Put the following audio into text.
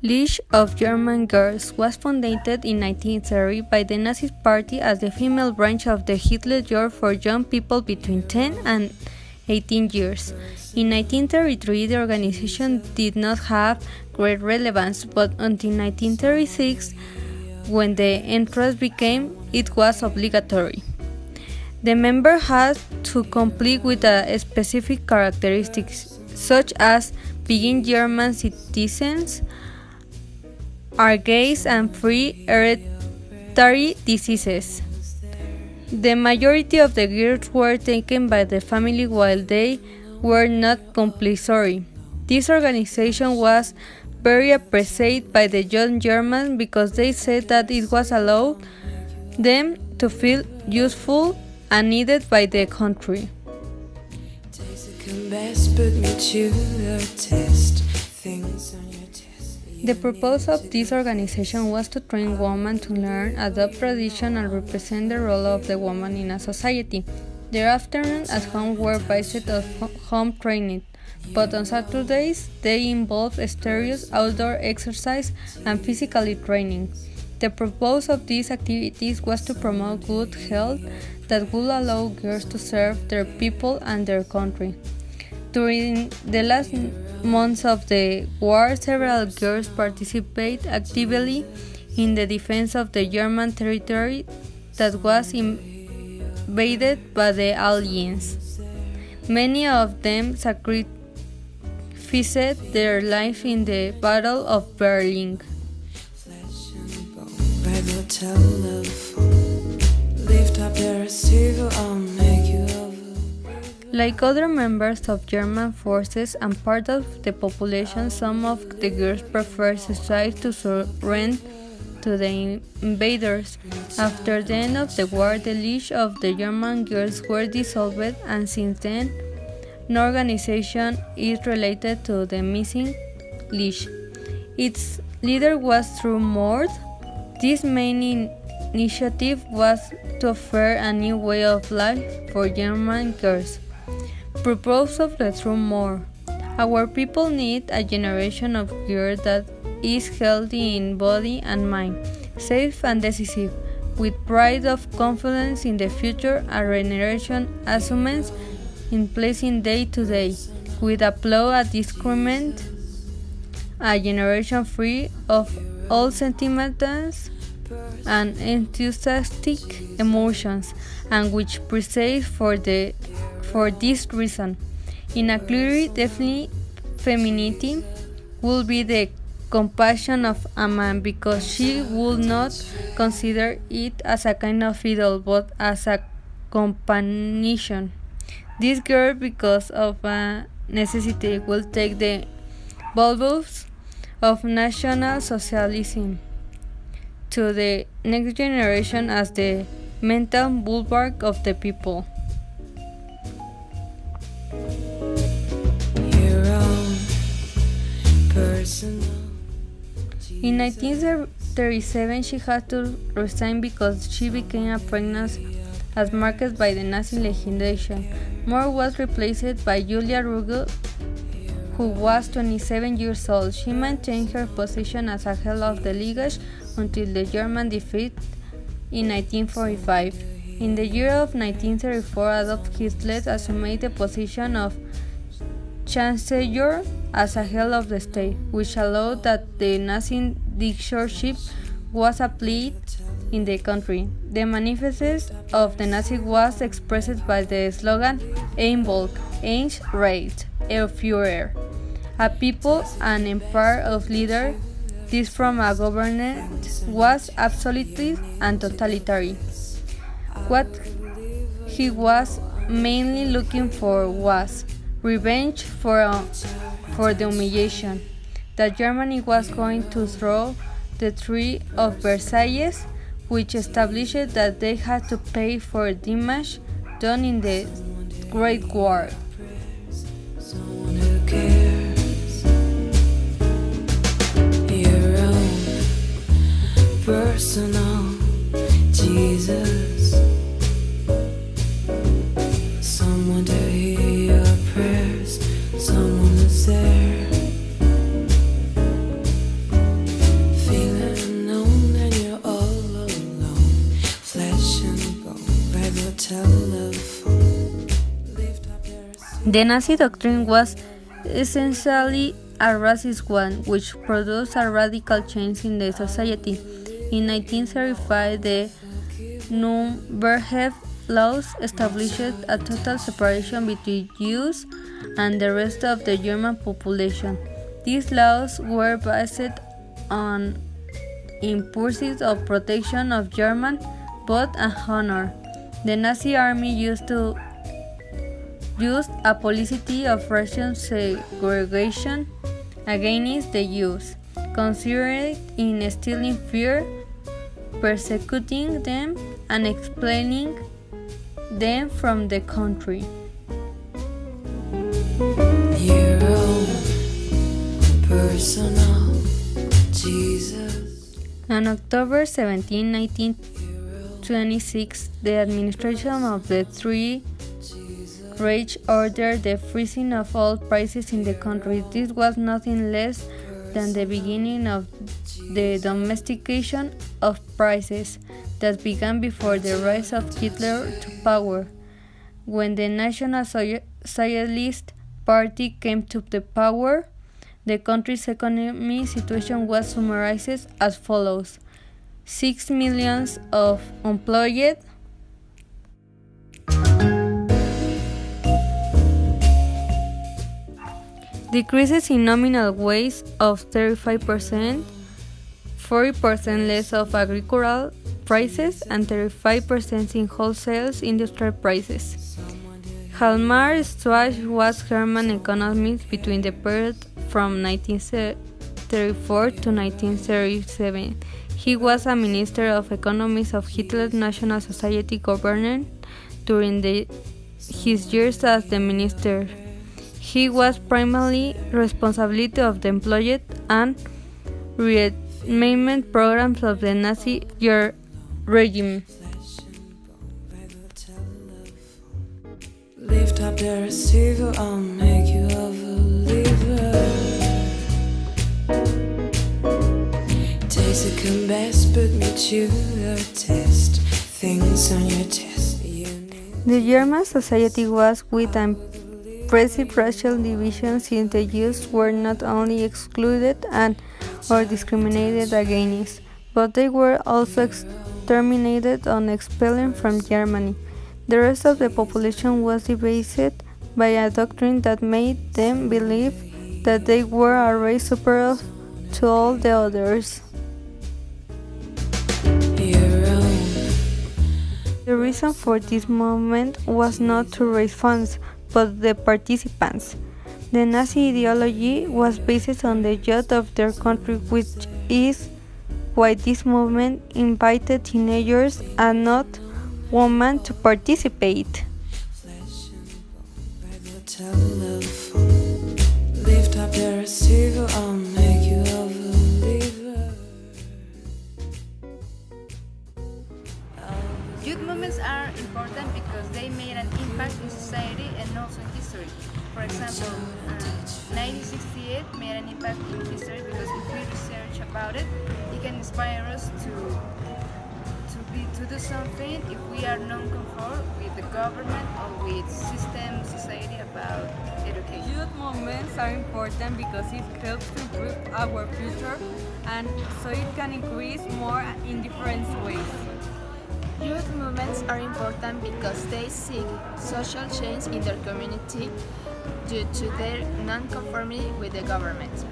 League of German Girls was founded in 1930 by the Nazi Party as the female branch of the Hitler Youth for young people between 10 and 18 years. In 1933, the organization did not have great relevance, but until 1936, when the entrance became, it was obligatory. The member had to comply with specific characteristics, such as being German citizens, are gays and free hereditary diseases. The majority of the girls were taken by the family while they were not compulsory. This organization was very appreciated by the young Germans because they said that it was allowed them to feel useful and needed by the country. The purpose of this organization was to train women to learn, adopt tradition, and represent the role of the woman in a society. Their afternoons at home were based on home training, but on Saturdays they involved studies, outdoor exercise, and physical training. The purpose of these activities was to promote good health that would allow girls to serve their people and their country. During the last months of the war, several girls participated actively in the defense of the German territory that was invaded by the Allies. Many of them sacrificed their life in the Battle of Berlin. Like other members of German forces and part of the population, some of the girls preferred suicide to surrender to the invaders. After the end of the war, the League of the German Girls were dissolved, and since then, no organization is related to the missing League. Its leader was True Mord. This main initiative was to offer a new way of life for German girls. Purpose of the True Mord: our people need a generation of girls that is healthy in body and mind, safe and decisive, with pride of confidence in the future, a regeneration assumes in place in day to day, with applause at discriminant, a generation free of all sentiments and enthusiastic emotions, and which persists for this reason. In a clearly defined femininity will be the compassion of a man, because she would not consider it as a kind of idol but as a companion. This girl, because of a necessity, will take the bulbs of National Socialism to the next generation as the mental bulwark of the people. In 1937, she had to resign because she became pregnant as marked by the Nazi legislation. Moore was replaced by Julia Ruggel, who was 27 years old. She maintained her position as a head of the League until the German defeat in 1945. In the year of 1934, Adolf Hitler assumed the position of Chancellor as a head of the state, which allowed that the Nazi dictatorship was applied in the country. The manifesto of the Nazis was expressed by the slogan Ein Volk, ein Reich, ein Führer, a people, an empire of leaders. This from a government was absolute and totalitarian. What he was mainly looking for was revenge for the humiliation that Germany was going to throw the Treaty of Versailles, which established that they had to pay for damage done in the Great War. Your own personal Jesus, someone to hear your prayers, someone that's there. telephone. Lift up your The Nazi doctrine was essentially a racist one, which produced a radical change in the society. In 1935, the Nuremberg laws established a total separation between Jews and the rest of the German population. These laws were based on pursuit of protection of German blood and honor. The Nazi army used a policy of racial segregation against the Jews, considered instilling fear, persecuting them, and expelling them from the country. Your own personal Jesus. On October 17, 1926, the administration of the Three Reich ordered the freezing of all prices in the country. This was nothing less than the beginning of the domestication of prices that began before the rise of Hitler to power. When the National Socialist Party came to the power, the country's economic situation was summarized as follows: 6 million of unemployed, decreases in nominal wage of 35%, 40% less of agricultural prices, and 35% in wholesale industrial prices. Hjalmar Strache was German economist between the period from 1934 to 1937. He was a Minister of Economics of Hitler's National Society government during his years as the minister. He was primarily responsible of the employment and rearmament programs of the Nazi regime. Lift up the receiver, I'll make you a believer. Taste the compass, put me to the test. Things on your chest, you need. The German society was with impressive racial division, since the Jews were not only excluded and or discriminated against, but they were also exterminated or expelled from Germany. The rest of the population was divided by a doctrine that made them believe that they were a race superior to all the others. The reason for this movement was not to raise funds, but the participants. The Nazi ideology was based on the youth of their country, which is why this movement invited teenagers and not women to participate. Lift up the receiver, I'll make you a believer. Youth movements are important because they made an impact in society and also in history. For example, 1968 made an impact in history because if we research about it, it can inspire us to do something if we are non-conform with the government or with system society about education. Youth movements are important because it helps to improve our future, and so it can increase more in different ways. Youth movements are important because they seek social change in their community due to their non-conformity with the government.